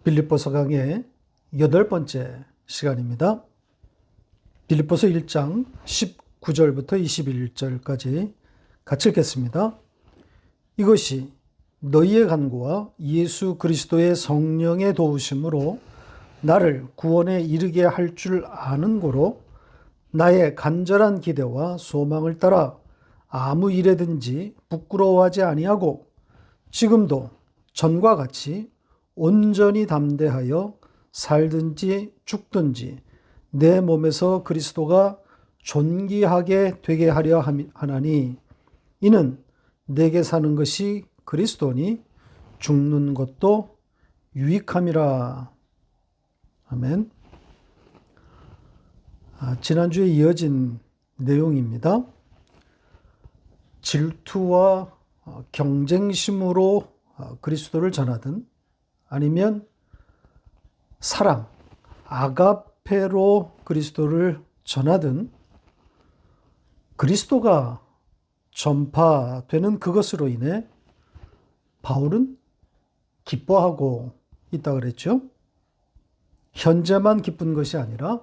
빌립보서 강의 8번째 시간입니다. 빌립보서 1장 19절부터 21절까지 같이 읽겠습니다. 이것이 너희의 간구와 예수 그리스도의 성령의 도우심으로 나를 구원에 이르게 할 줄 아는 고로 나의 간절한 기대와 소망을 따라 아무 일에든지 부끄러워하지 아니하고 지금도 전과 같이 온전히 담대하여 살든지 죽든지 내 몸에서 그리스도가 존귀하게 되게 하려 하나니 이는 내게 사는 것이 그리스도니 죽는 것도 유익함이라. 아멘. 지난주에 이어진 내용입니다. 질투와 경쟁심으로 그리스도를 전하든 아니면 사랑, 아가페로 그리스도를 전하든 그리스도가 전파되는 그것으로 인해 바울은 기뻐하고 있다 그랬죠. 현재만 기쁜 것이 아니라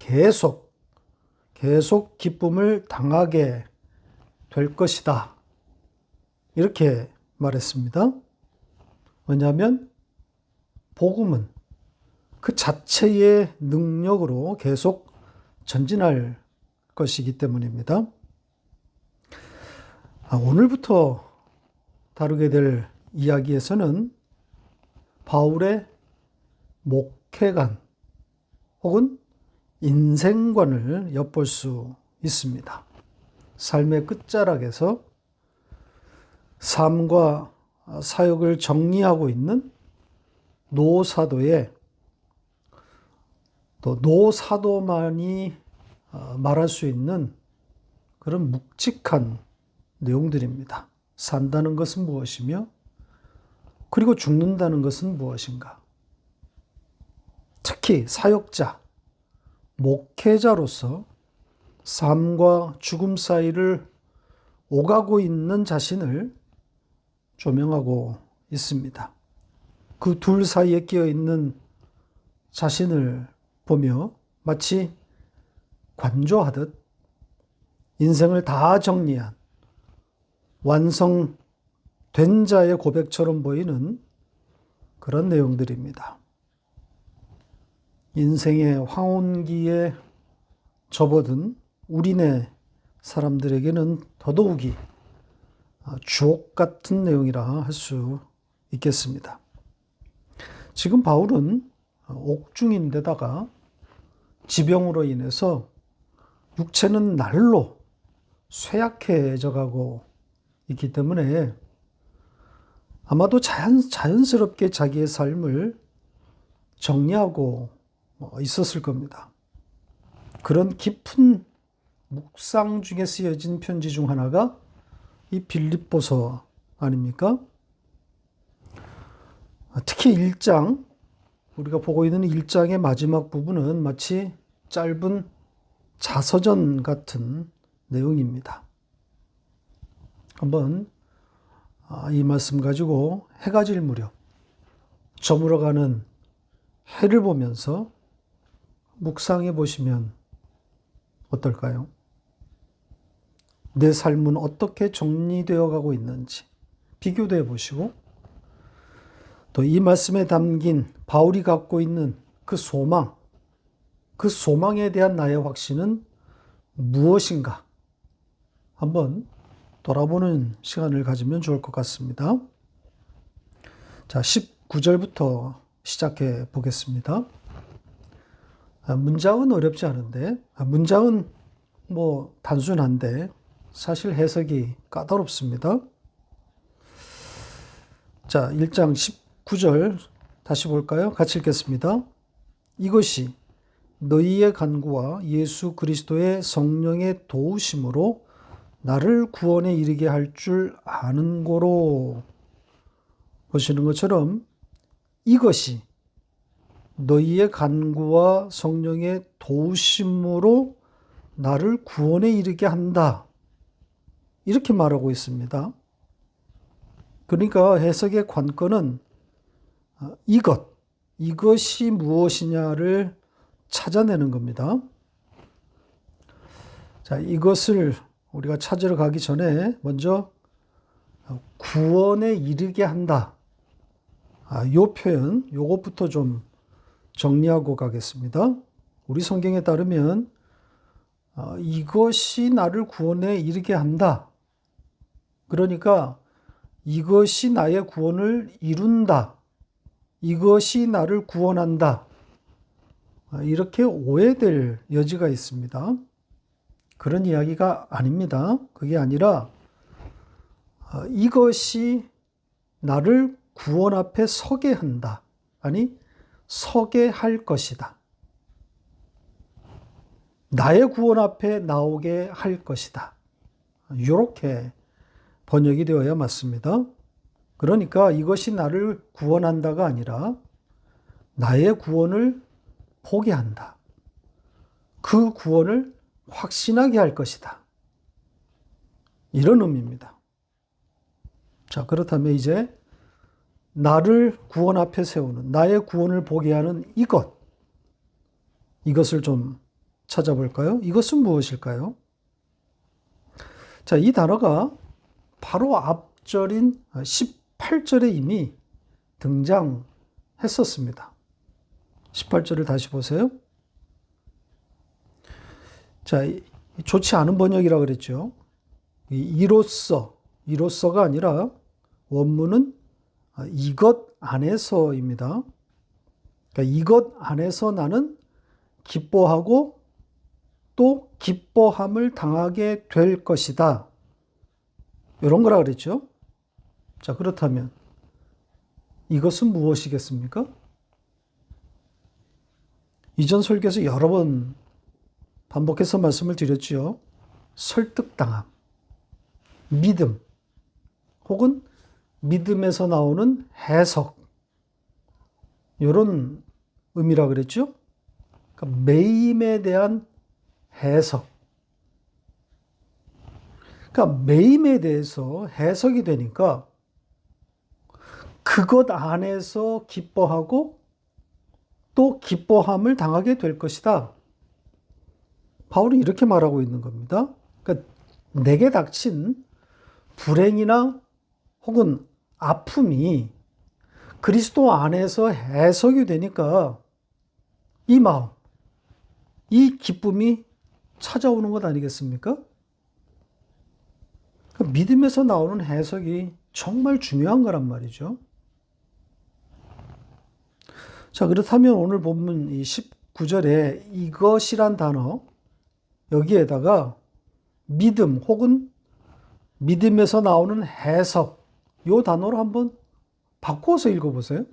계속 기쁨을 당하게 될 것이다. 이렇게 말했습니다. 왜냐하면 복음은 그 자체의 능력으로 계속 전진할 것이기 때문입니다. 오늘부터 다루게 될 이야기에서는 바울의 목회관 혹은 인생관을 엿볼 수 있습니다. 삶의 끝자락에서 삶과 사역을 정리하고 있는 노사도의 또 노사도만이 말할 수 있는 그런 묵직한 내용들입니다. 산다는 것은 무엇이며 그리고 죽는다는 것은 무엇인가. 특히 사역자, 목회자로서 삶과 죽음 사이를 오가고 있는 자신을 조명하고 있습니다. 그 둘 사이에 끼어 있는 자신을 보며 마치 관조하듯 인생을 다 정리한 완성된 자의 고백처럼 보이는 그런 내용들입니다. 인생의 황혼기에 접어든 우리네 사람들에게는 더더욱이 주옥 같은 내용이라 할 수 있겠습니다. 지금 바울은 옥중인데다가 지병으로 인해서 육체는 날로 쇠약해져 가고 있기 때문에 아마도 자연스럽게 자기의 삶을 정리하고 있었을 겁니다. 그런 깊은 묵상 중에 쓰여진 편지 중 하나가 이 빌립보서 아닙니까? 특히 1장, 우리가 보고 있는 1장의 마지막 부분은 마치 짧은 자서전 같은 내용입니다. 한번 이 말씀 가지고 해가 질 무렵 저물어가는 해를 보면서 묵상해 보시면 어떨까요? 내 삶은 어떻게 정리되어 가고 있는지 비교해 보시고 또 이 말씀에 담긴 바울이 갖고 있는 그 소망, 그 소망에 대한 나의 확신은 무엇인가? 한번 돌아보는 시간을 가지면 좋을 것 같습니다. 자, 19절부터 시작해 보겠습니다. 문장은 어렵지 않은데, 문장은 단순한데 사실 해석이 까다롭습니다. 자, 1장 19절 다시 볼까요? 같이 읽겠습니다. 이것이 너희의 간구와 예수 그리스도의 성령의 도우심으로 나를 구원에 이르게 할 줄 아는 고로. 보시는 것처럼 이것이 너희의 간구와 성령의 도우심으로 나를 구원에 이르게 한다. 이렇게 말하고 있습니다. 그러니까 해석의 관건은 이것, 이것이 무엇이냐를 찾아내는 겁니다. 자, 이것을 우리가 찾으러 가기 전에 먼저 구원에 이르게 한다. 요 표현, 요것부터 좀 정리하고 가겠습니다. 우리 성경에 따르면 이것이 나를 구원에 이르게 한다. 그러니까 이것이 나의 구원을 이룬다. 이것이 나를 구원한다. 이렇게 오해될 여지가 있습니다. 그런 이야기가 아닙니다. 그게 아니라 이것이 나를 구원 앞에 서게 한다. 아니, 서게 할 것이다. 나의 구원 앞에 나오게 할 것이다. 이렇게 번역이 되어야 맞습니다. 그러니까 이것이 나를 구원한다가 아니라 나의 구원을 보게 한다. 그 구원을 확신하게 할 것이다. 이런 의미입니다. 자, 그렇다면 이제 나를 구원 앞에 세우는, 나의 구원을 보게 하는 이것을 좀 찾아볼까요? 이것은 무엇일까요? 자, 이 단어가 바로 앞절인 18절에 이미 등장했었습니다. 18절을 다시 보세요. 자, 좋지 않은 번역이라고 그랬죠. 이로서가 아니라 원문은 이것 안에서입니다. 그러니까 이것 안에서 나는 기뻐하고 또 기뻐함을 당하게 될 것이다. 이런 거라 그랬죠. 자, 그렇다면 이것은 무엇이겠습니까? 이전 설교에서 여러 번 반복해서 말씀을 드렸죠. 설득당함, 믿음, 혹은 믿음에서 나오는 해석, 이런 의미라 그랬죠. 그러니까 매임에 대한 해석. 그러니까 매임에 대해서 해석이 되니까 그것 안에서 기뻐하고 또 기뻐함을 당하게 될 것이다. 바울은 이렇게 말하고 있는 겁니다. 그러니까 내게 닥친 불행이나 혹은 아픔이 그리스도 안에서 해석이 되니까 이 마음, 이 기쁨이 찾아오는 것 아니겠습니까? 그러니까 믿음에서 나오는 해석이 정말 중요한 거란 말이죠. 자, 그렇다면 오늘 본문 이 19절에 이것이란 단어, 여기에다가 믿음 혹은 믿음에서 나오는 해석, 요 단어로 한번 바꿔서 읽어보세요.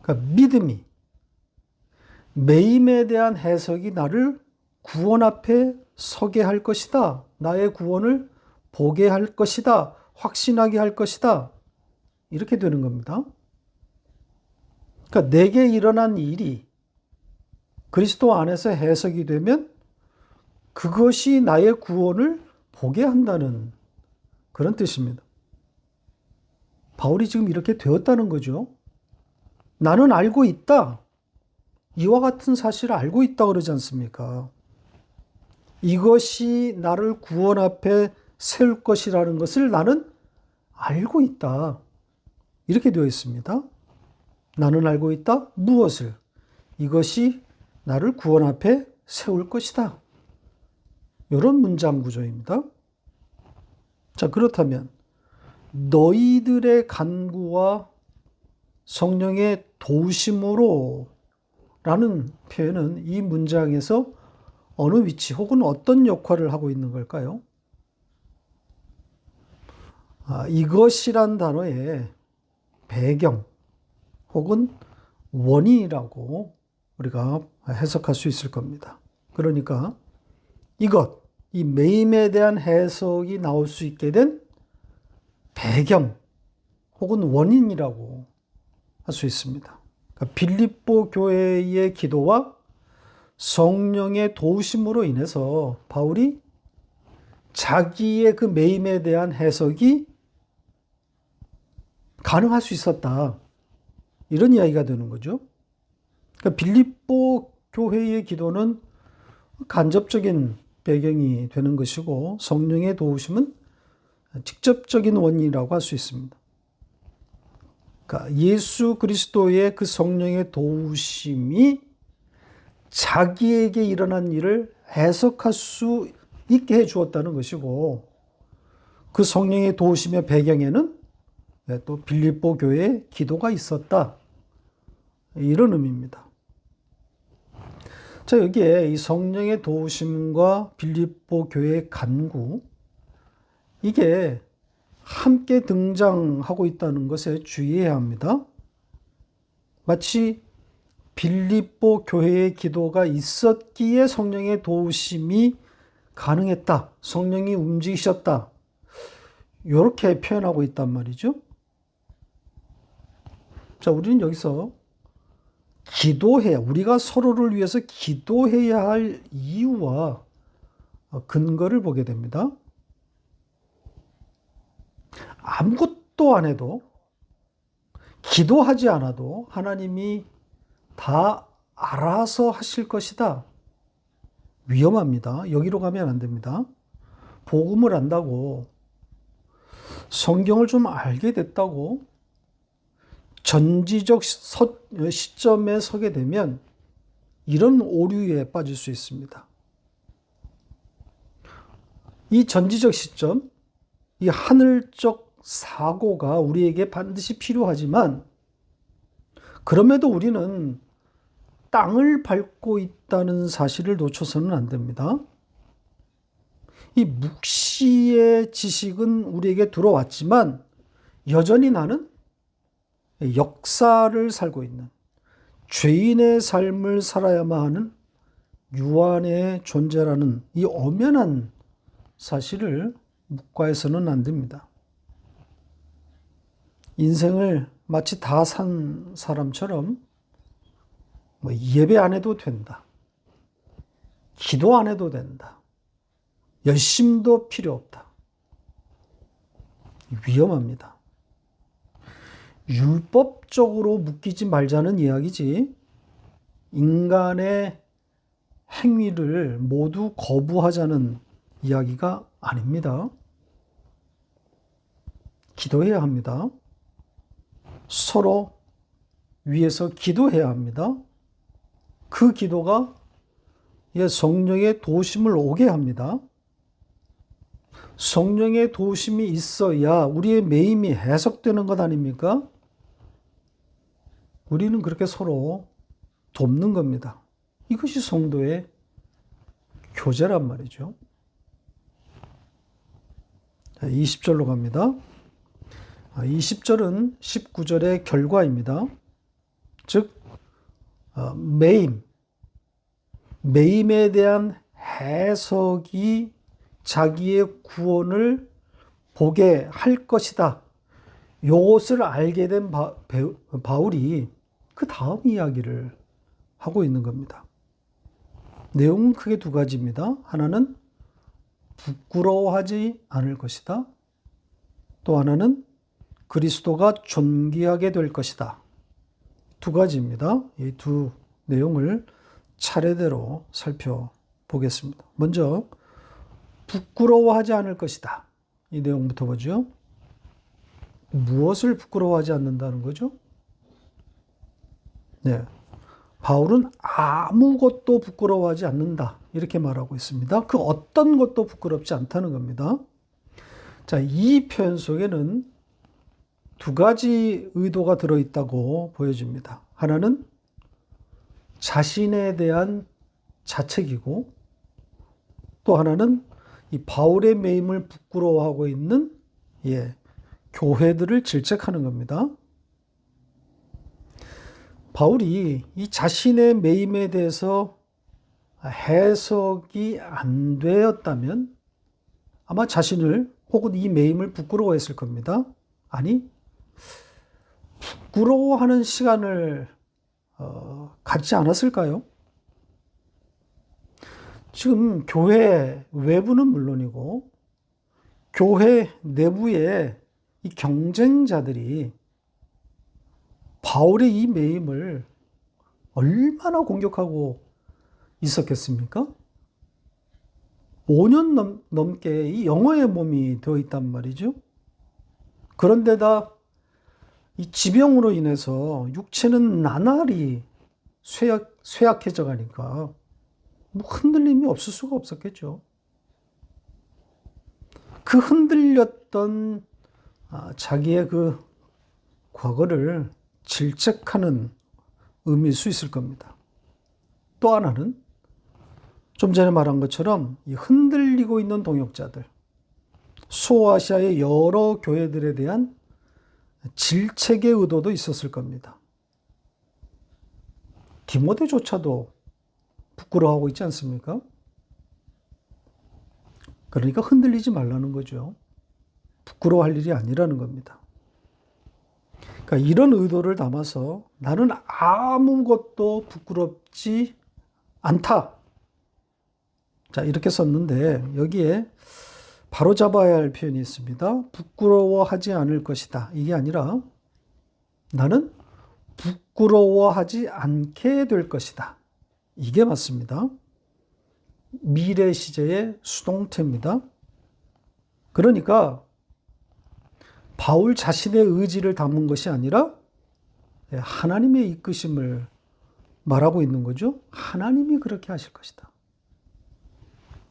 그러니까 믿음이, 매임에 대한 해석이 나를 구원 앞에 서게 할 것이다. 나의 구원을 보게 할 것이다. 확신하게 할 것이다. 이렇게 되는 겁니다. 그러니까 내게 일어난 일이 그리스도 안에서 해석이 되면 그것이 나의 구원을 보게 한다는 그런 뜻입니다. 바울이 지금 이렇게 되었다는 거죠. 나는 알고 있다. 이와 같은 사실을 알고 있다 그러지 않습니까? 이것이 나를 구원 앞에 세울 것이라는 것을 나는 알고 있다. 이렇게 되어 있습니다. 나는 알고 있다. 무엇을? 이것이 나를 구원 앞에 세울 것이다. 이런 문장 구조입니다. 자, 그렇다면 너희들의 간구와 성령의 도우심으로 라는 표현은 이 문장에서 어느 위치 혹은 어떤 역할을 하고 있는 걸까요? 이것이란 단어의 배경 혹은 원인이라고 우리가 해석할 수 있을 겁니다. 그러니까 이 매임에 대한 해석이 나올 수 있게 된 배경 혹은 원인이라고 할 수 있습니다. 그러니까 빌립보 교회의 기도와 성령의 도우심으로 인해서 바울이 자기의 그 매임에 대한 해석이 가능할 수 있었다. 이런 이야기가 되는 거죠. 그러니까 빌립보 교회의 기도는 간접적인 배경이 되는 것이고 성령의 도우심은 직접적인 원인이라고 할 수 있습니다. 그러니까 예수 그리스도의 그 성령의 도우심이 자기에게 일어난 일을 해석할 수 있게 해 주었다는 것이고, 그 성령의 도우심의 배경에는 또 빌립보 교회의 기도가 있었다, 이런 의미입니다. 자, 여기에 이 성령의 도우심과 빌립보 교회의 간구, 이게 함께 등장하고 있다는 것에 주의해야 합니다. 마치 빌립보 교회의 기도가 있었기에 성령의 도우심이 가능했다, 성령이 움직이셨다, 이렇게 표현하고 있단 말이죠. 자, 우리는 여기서 우리가 서로를 위해서 기도해야 할 이유와 근거를 보게 됩니다. 아무것도 안 해도, 기도하지 않아도 하나님이 다 알아서 하실 것이다. 위험합니다. 여기로 가면 안 됩니다. 복음을 안다고, 성경을 좀 알게 됐다고 전지적 시점에 서게 되면 이런 오류에 빠질 수 있습니다. 이 전지적 시점, 이 하늘적 사고가 우리에게 반드시 필요하지만, 그럼에도 우리는 땅을 밟고 있다는 사실을 놓쳐서는 안 됩니다. 이 묵시의 지식은 우리에게 들어왔지만 여전히 나는 역사를 살고 있는, 죄인의 삶을 살아야만 하는 유한의 존재라는 이 엄연한 사실을 묵과해서는 안 됩니다. 인생을 마치 다 산 사람처럼 예배 안 해도 된다, 기도 안 해도 된다, 열심도 필요 없다, 위험합니다. 율법적으로 묶이지 말자는 이야기지, 인간의 행위를 모두 거부하자는 이야기가 아닙니다. 기도해야 합니다. 서로 위해서 기도해야 합니다. 그 기도가 성령의 도우심을 오게 합니다. 성령의 도우심이 있어야 우리의 매임이 해석되는 것 아닙니까? 우리는 그렇게 서로 돕는 겁니다. 이것이 성도의 교제란 말이죠. 20절로 갑니다. 20절은 19절의 결과입니다. 즉 매임에 대한 해석이 자기의 구원을 보게 할 것이다, 이것을 알게 된 바울이 그 다음 이야기를 하고 있는 겁니다. 내용은 크게 두 가지입니다. 하나는 부끄러워하지 않을 것이다, 또 하나는 그리스도가 존귀하게 될 것이다. 두 가지입니다. 이 두 내용을 차례대로 살펴보겠습니다. 먼저 부끄러워하지 않을 것이다, 이 내용부터 보죠. 무엇을 부끄러워하지 않는다는 거죠? 네, 바울은 아무것도 부끄러워하지 않는다, 이렇게 말하고 있습니다. 그 어떤 것도 부끄럽지 않다는 겁니다. 자, 이 표현 속에는 두 가지 의도가 들어있다고 보여집니다. 하나는 자신에 대한 자책이고, 또 하나는 이 바울의 매임을 부끄러워하고 있는 교회들을 질책하는 겁니다. 바울이 이 자신의 매임에 대해서 해석이 안 되었다면 아마 자신을 혹은 이 매임을 부끄러워했을 겁니다. 아니, 부끄러워하는 시간을 갖지 않았을까요? 지금 교회 외부는 물론이고 교회 내부에 이 경쟁자들이 바울의 이 매임을 얼마나 공격하고 있었겠습니까? 5년 넘게 이 영어의 몸이 되어 있단 말이죠. 그런데다 이 지병으로 인해서 육체는 나날이 쇠약해져 가니까 뭐 흔들림이 없을 수가 없었겠죠. 그 흔들렸던 자기의 그 과거를 질책하는 의미일 수 있을 겁니다. 또 하나는 좀 전에 말한 것처럼 이 흔들리고 있는 동역자들, 소아시아의 여러 교회들에 대한 질책의 의도도 있었을 겁니다. 디모데조차도 부끄러워하고 있지 않습니까? 그러니까 흔들리지 말라는 거죠. 부끄러워할 일이 아니라는 겁니다. 그러니까 이런 의도를 담아서 나는 아무것도 부끄럽지 않다. 자, 이렇게 썼는데 여기에 바로잡아야 할 표현이 있습니다. 부끄러워하지 않을 것이다. 이게 아니라 나는 부끄러워하지 않게 될 것이다. 이게 맞습니다. 미래 시제의 수동태입니다. 그러니까 바울 자신의 의지를 담은 것이 아니라 하나님의 이끄심을 말하고 있는 거죠. 하나님이 그렇게 하실 것이다.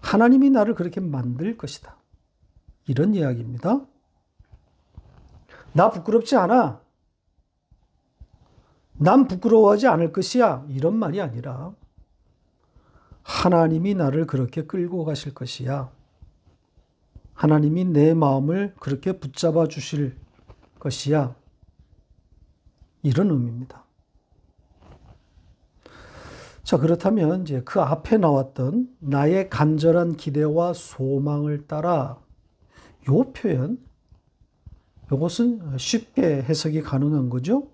하나님이 나를 그렇게 만들 것이다. 이런 이야기입니다. 나 부끄럽지 않아. 난 부끄러워하지 않을 것이야. 이런 말이 아니라 하나님이 나를 그렇게 끌고 가실 것이야. 하나님이 내 마음을 그렇게 붙잡아 주실 것이야. 이런 의미입니다. 자, 그렇다면 이제 그 앞에 나왔던 나의 간절한 기대와 소망을 따라 요 표현, 이것은 쉽게 해석이 가능한 거죠.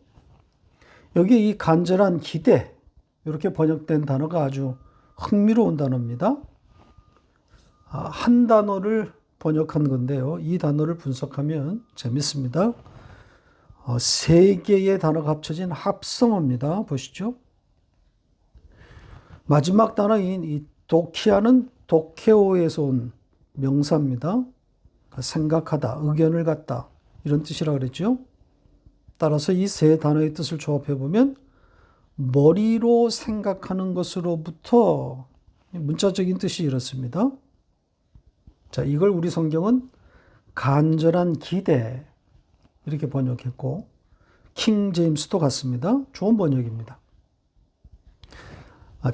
여기 이 간절한 기대, 이렇게 번역된 단어가 아주 흥미로운 단어입니다. 한 단어를 번역한 건데요. 이 단어를 분석하면 재밌습니다. 세 개의 단어가 합쳐진 합성어입니다. 보시죠. 마지막 단어인 이 도키아는 도케오에서 온 명사입니다. 생각하다, 의견을 갖다 이런 뜻이라고 그랬죠. 따라서 이 세 단어의 뜻을 조합해 보면 머리로 생각하는 것으로부터 문자적인 뜻이 이렇습니다. 자, 이걸 우리 성경은 간절한 기대 이렇게 번역했고 킹 제임스도 같습니다. 좋은 번역입니다.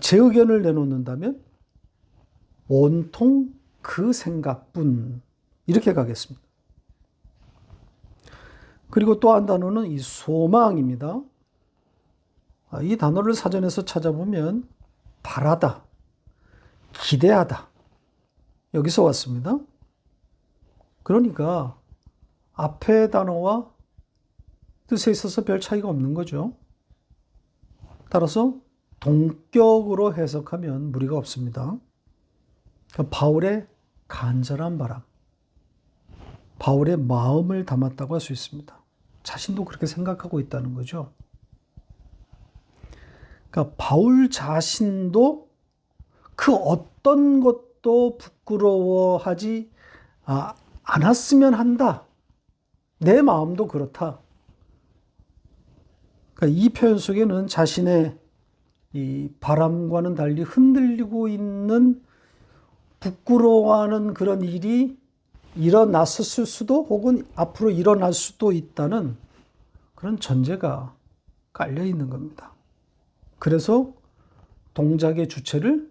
제 의견을 내놓는다면 온통 그 생각뿐 이렇게 가겠습니다. 그리고 또 한 단어는 이 소망입니다. 이 단어를 사전에서 찾아보면 바라다, 기대하다 여기서 왔습니다. 그러니까 앞의 단어와 뜻에 있어서 별 차이가 없는 거죠. 따라서 동격으로 해석하면 무리가 없습니다. 그러니까 바울의 간절한 바람, 바울의 마음을 담았다고 할 수 있습니다. 자신도 그렇게 생각하고 있다는 거죠. 그러니까 바울 자신도 그 어떤 것도 부끄러워하지 않았으면 한다. 내 마음도 그렇다. 그러니까 이 표현 속에는 자신의 이 바람과는 달리 흔들리고 있는 부끄러워하는 그런 일이 일어났을 수도 혹은 앞으로 일어날 수도 있다는 그런 전제가 깔려 있는 겁니다. 그래서 동작의 주체를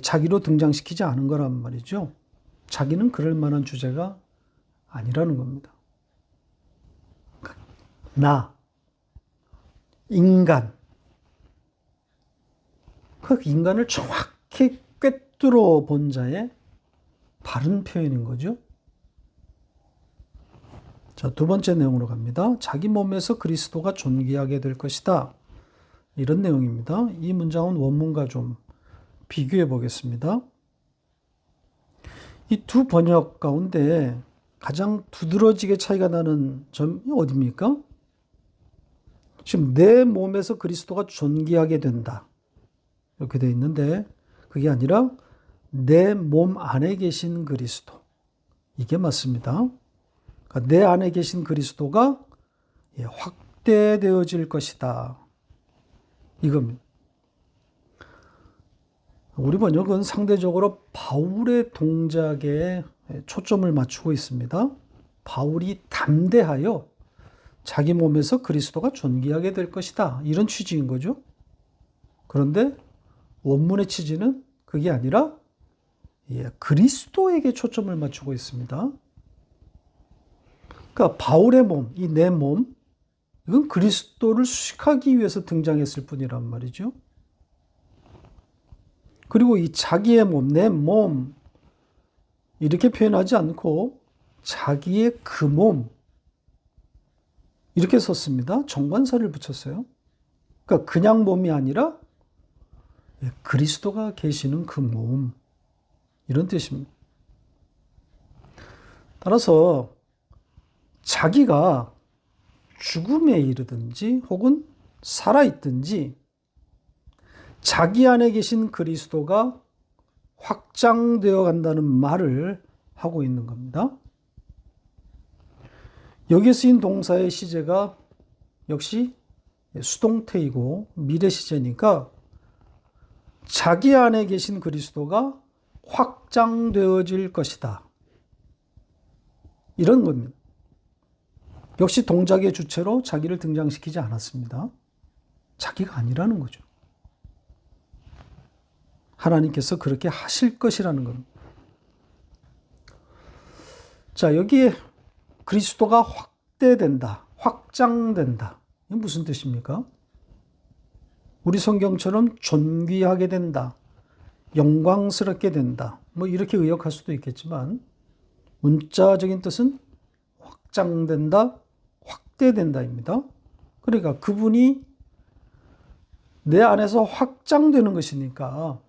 자기로 등장시키지 않은 거란 말이죠. 자기는 그럴 만한 주제가 아니라는 겁니다. 나, 인간, 그 인간을 정확히 꿰뚫어 본 자의 바른 표현인 거죠. 자, 두 번째 내용으로 갑니다. 자기 몸에서 그리스도가 존귀하게 될 것이다. 이런 내용입니다. 이 문장은 원문과 좀 비교해 보겠습니다. 이 두 번역 가운데 가장 두드러지게 차이가 나는 점이 어디입니까? 지금 내 몸에서 그리스도가 존귀하게 된다. 이렇게 되어 있는데 그게 아니라 내 몸 안에 계신 그리스도. 이게 맞습니다. 그러니까 내 안에 계신 그리스도가 확대되어질 것이다. 이겁니다. 우리 번역은 상대적으로 바울의 동작에 초점을 맞추고 있습니다. 바울이 담대하여 자기 몸에서 그리스도가 존귀하게 될 것이다. 이런 취지인 거죠. 그런데 원문의 취지는 그게 아니라 그리스도에게 초점을 맞추고 있습니다. 그러니까 바울의 몸, 이 내 몸, 이건 그리스도를 수식하기 위해서 등장했을 뿐이란 말이죠. 그리고 이 자기의 몸, 내 몸, 이렇게 표현하지 않고 자기의 그 몸, 이렇게 썼습니다. 정관사를 붙였어요. 그러니까 그냥 몸이 아니라 그리스도가 계시는 그 몸, 이런 뜻입니다. 따라서 자기가 죽음에 이르든지 혹은 살아있든지 자기 안에 계신 그리스도가 확장되어 간다는 말을 하고 있는 겁니다. 여기에 쓰인 동사의 시제가 역시 수동태이고 미래 시제니까 자기 안에 계신 그리스도가 확장되어질 것이다. 이런 겁니다. 역시 동작의 주체로 자기를 등장시키지 않았습니다. 자기가 아니라는 거죠. 하나님께서 그렇게 하실 것이라는 겁니다. 자, 여기에 그리스도가 확대된다, 확장된다. 이게 무슨 뜻입니까? 우리 성경처럼 존귀하게 된다, 영광스럽게 된다. 뭐 이렇게 의역할 수도 있겠지만 문자적인 뜻은 확장된다, 확대된다입니다. 그러니까 그분이 내 안에서 확장되는 것이니까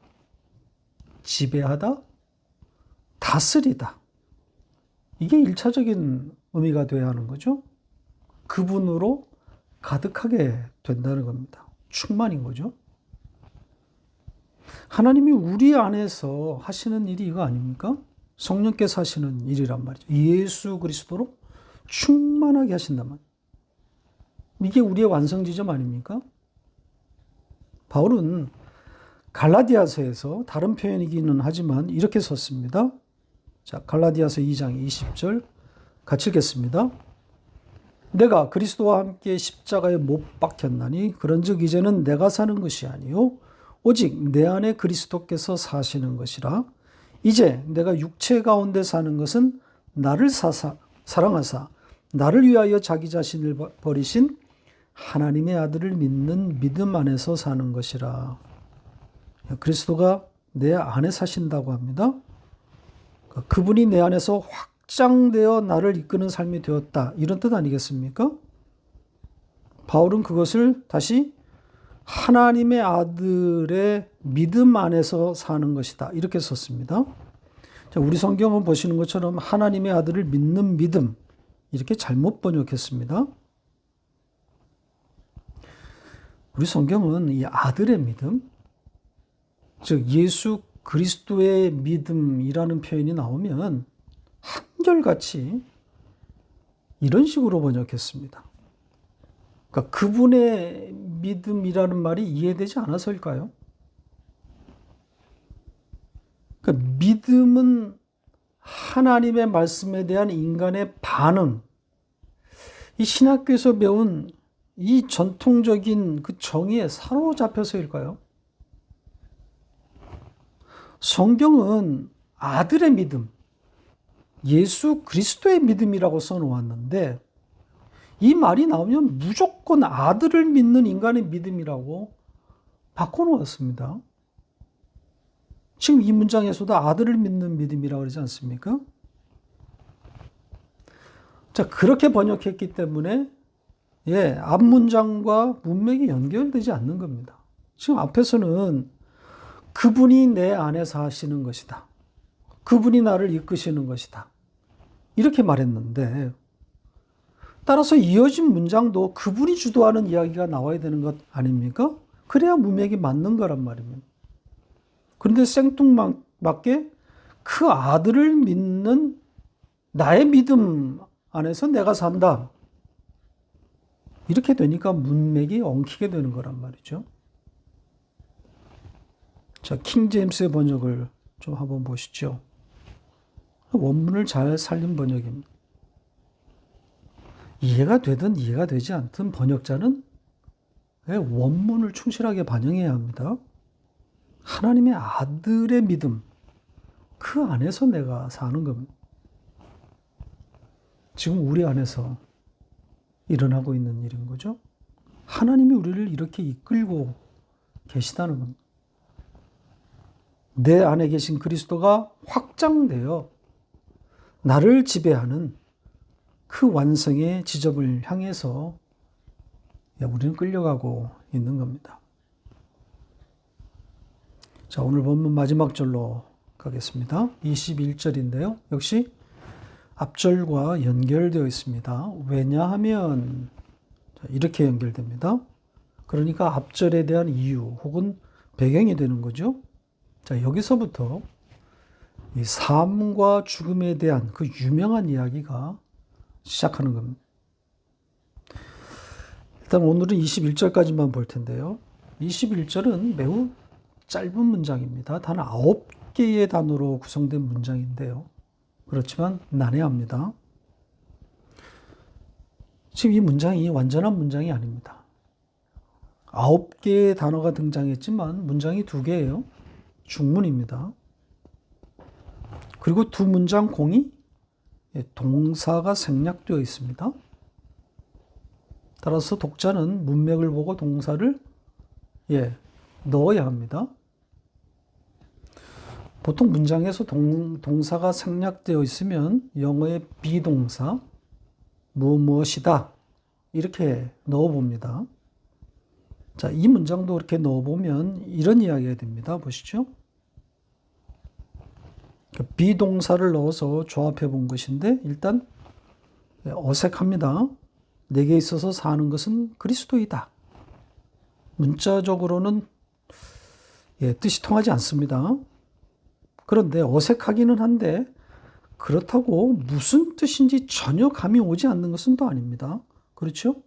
지배하다, 다스리다. 이게 1차적인 의미가 되어야 하는 거죠. 그분으로 가득하게 된다는 겁니다. 충만인 거죠. 하나님이 우리 안에서 하시는 일이 이거 아닙니까? 성령께서 하시는 일이란 말이죠. 예수 그리스도로 충만하게 하신단 말이에요. 이게 우리의 완성 지점 아닙니까? 바울은 갈라디아서에서 다른 표현이기는 하지만 이렇게 썼습니다. 자, 갈라디아서 2장 20절 같이 읽겠습니다. 내가 그리스도와 함께 십자가에 못 박혔나니 그런즉 이제는 내가 사는 것이 아니요 오직 내 안에 그리스도께서 사시는 것이라. 이제 내가 육체 가운데 사는 것은 나를 사랑하사 나를 위하여 자기 자신을 버리신 하나님의 아들을 믿는 믿음 안에서 사는 것이라. 그리스도가 내 안에 사신다고 합니다. 그분이 내 안에서 확장되어 나를 이끄는 삶이 되었다. 이런 뜻 아니겠습니까? 바울은 그것을 다시 하나님의 아들의 믿음 안에서 사는 것이다. 이렇게 썼습니다. 자, 우리 성경은 보시는 것처럼 하나님의 아들을 믿는 믿음 이렇게 잘못 번역했습니다. 우리 성경은 이 아들의 믿음, 즉 예수 그리스도의 믿음이라는 표현이 나오면 한결같이 이런 식으로 번역했습니다. 그러니까 그분의 믿음이라는 말이 이해되지 않아서일까요? 그러니까 믿음은 하나님의 말씀에 대한 인간의 반응, 이 신학교에서 배운 이 전통적인 그 정의에 사로잡혀서일까요? 성경은 아들의 믿음, 예수 그리스도의 믿음이라고 써놓았는데 이 말이 나오면 무조건 아들을 믿는 인간의 믿음이라고 바꿔놓았습니다. 지금 이 문장에서도 아들을 믿는 믿음이라고 그러지 않습니까? 자, 그렇게 번역했기 때문에 앞 문장과 문맥이 연결되지 않는 겁니다. 지금 앞에서는 그분이 내 안에서 하시는 것이다. 그분이 나를 이끄시는 것이다. 이렇게 말했는데 따라서 이어진 문장도 그분이 주도하는 이야기가 나와야 되는 것 아닙니까? 그래야 문맥이 맞는 거란 말입니다. 그런데 생뚱맞게 그 아들을 믿는 나의 믿음 안에서 내가 산다. 이렇게 되니까 문맥이 엉키게 되는 거란 말이죠. 자, 킹제임스의 번역을 좀 한번 보시죠. 원문을 잘 살린 번역입니다. 이해가 되든 이해가 되지 않든 번역자는 원문을 충실하게 반영해야 합니다. 하나님의 아들의 믿음, 그 안에서 내가 사는 겁니다. 지금 우리 안에서 일어나고 있는 일인 거죠. 하나님이 우리를 이렇게 이끌고 계시다는 겁니다. 내 안에 계신 그리스도가 확장되어 나를 지배하는 그 완성의 지점을 향해서 우리는 끌려가고 있는 겁니다. 자, 오늘 본문 마지막 절로 가겠습니다. 21절인데요. 역시 앞절과 연결되어 있습니다. 왜냐하면 이렇게 연결됩니다. 그러니까 앞절에 대한 이유 혹은 배경이 되는 거죠. 자, 여기서부터 이 삶과 죽음에 대한 그 유명한 이야기가 시작하는 겁니다. 일단 오늘은 21절까지만 볼 텐데요. 21절은 매우 짧은 문장입니다. 단 9개의 단어로 구성된 문장인데요. 그렇지만 난해합니다. 지금 이 문장이 완전한 문장이 아닙니다. 9개의 단어가 등장했지만 문장이 2개예요. 중문입니다. 그리고 두 문장 공이 동사가 생략되어 있습니다. 따라서 독자는 문맥을 보고 동사를 넣어야 합니다. 보통 문장에서 동사가 생략되어 있으면 영어의 비동사, 무엇이다 이렇게 넣어봅니다. 자, 이 문장도 이렇게 넣어보면 이런 이야기가 됩니다. 보시죠. 비동사를 넣어서 조합해 본 것인데 일단 어색합니다. 내게 있어서 사는 것은 그리스도이다. 문자적으로는 뜻이 통하지 않습니다. 그런데 어색하기는 한데 그렇다고 무슨 뜻인지 전혀 감이 오지 않는 것은 또 아닙니다. 그렇죠?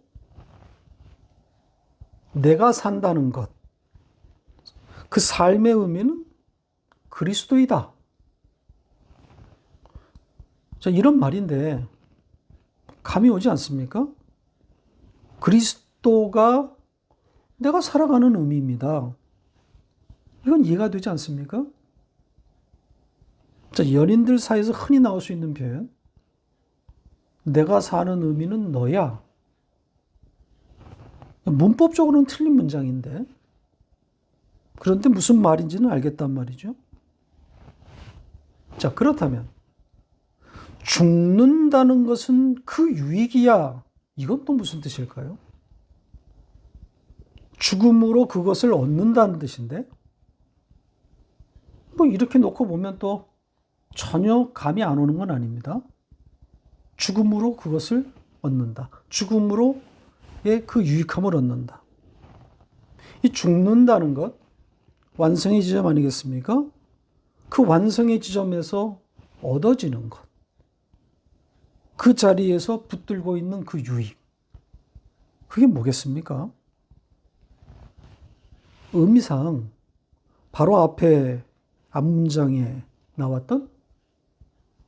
내가 산다는 것, 그 삶의 의미는 그리스도이다. 자, 이런 말인데 감이 오지 않습니까? 그리스도가 내가 살아가는 의미입니다. 이건 이해가 되지 않습니까? 자, 연인들 사이에서 흔히 나올 수 있는 표현. 내가 사는 의미는 너야. 문법적으로는 틀린 문장인데 그런데 무슨 말인지는 알겠단 말이죠. 자, 그렇다면 죽는다는 것은 그 유익이야. 이건 또 무슨 뜻일까요? 죽음으로 그것을 얻는다는 뜻인데 뭐 이렇게 놓고 보면 또 전혀 감이 안 오는 건 아닙니다. 죽음으로 그것을 얻는다. 죽음으로의 그 유익함을 얻는다. 이 죽는다는 것, 완성의 지점 아니겠습니까? 그 완성의 지점에서 얻어지는 것. 그 자리에서 붙들고 있는 그 유익. 그게 뭐겠습니까? 의미상 바로 앞에 앞문장에 나왔던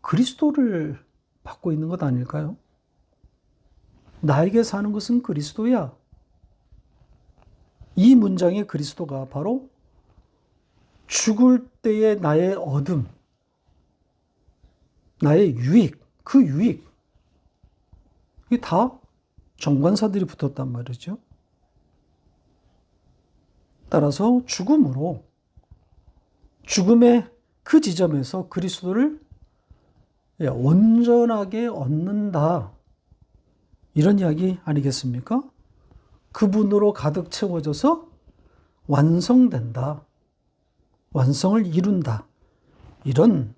그리스도를 받고 있는 것 아닐까요? 나에게 사는 것은 그리스도야. 이 문장의 그리스도가 바로 죽을 때의 나의 얻음, 나의 유익, 그 유익. 이게 다 정관사들이 붙었단 말이죠. 따라서 죽음으로, 죽음의 그 지점에서 그리스도를 온전하게 얻는다. 이런 이야기 아니겠습니까? 그분으로 가득 채워져서 완성된다. 완성을 이룬다. 이런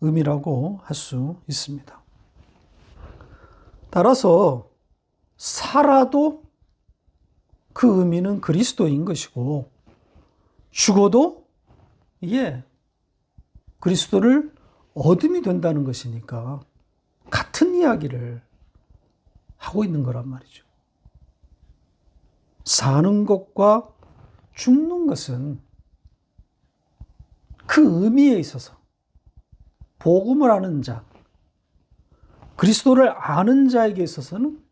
의미라고 할 수 있습니다. 따라서 살아도 그 의미는 그리스도인 것이고, 죽어도 그리스도를 얻음이 된다는 것이니까 같은 이야기를 하고 있는 거란 말이죠. 사는 것과 죽는 것은 그 의미에 있어서 복음을 아는 자, 그리스도를 아는 자에게 있어서는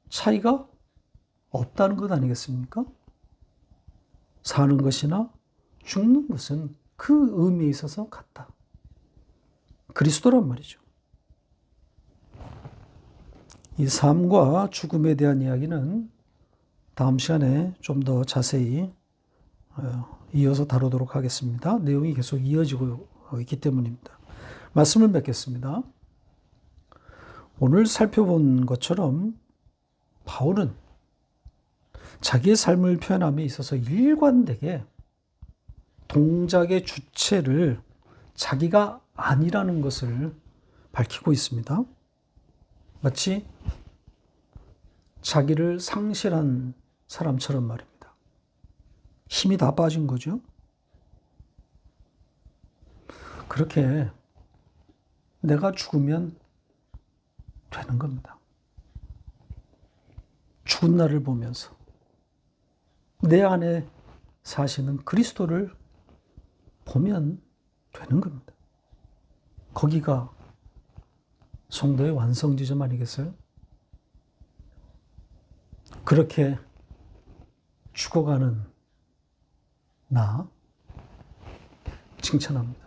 차이가 없다는 것 아니겠습니까? 사는 것이나 죽는 것은 그 의미에 있어서 같다. 그리스도란 말이죠. 이 삶과 죽음에 대한 이야기는 다음 시간에 좀 더 자세히 이어서 다루도록 하겠습니다. 내용이 계속 이어지고 있기 때문입니다. 말씀을 맺겠습니다. 오늘 살펴본 것처럼 바울은 자기의 삶을 표현함에 있어서 일관되게 동작의 주체를 자기가 아니라는 것을 밝히고 있습니다. 마치 자기를 상실한 사람처럼 말입니다. 힘이 다 빠진 거죠. 그렇게 내가 죽으면 되는 겁니다. 죽은 나를 보면서 내 안에 사시는 그리스도를 보면 되는 겁니다. 거기가 성도의 완성 지점 아니겠어요? 그렇게 죽어가는 나 칭찬합니다.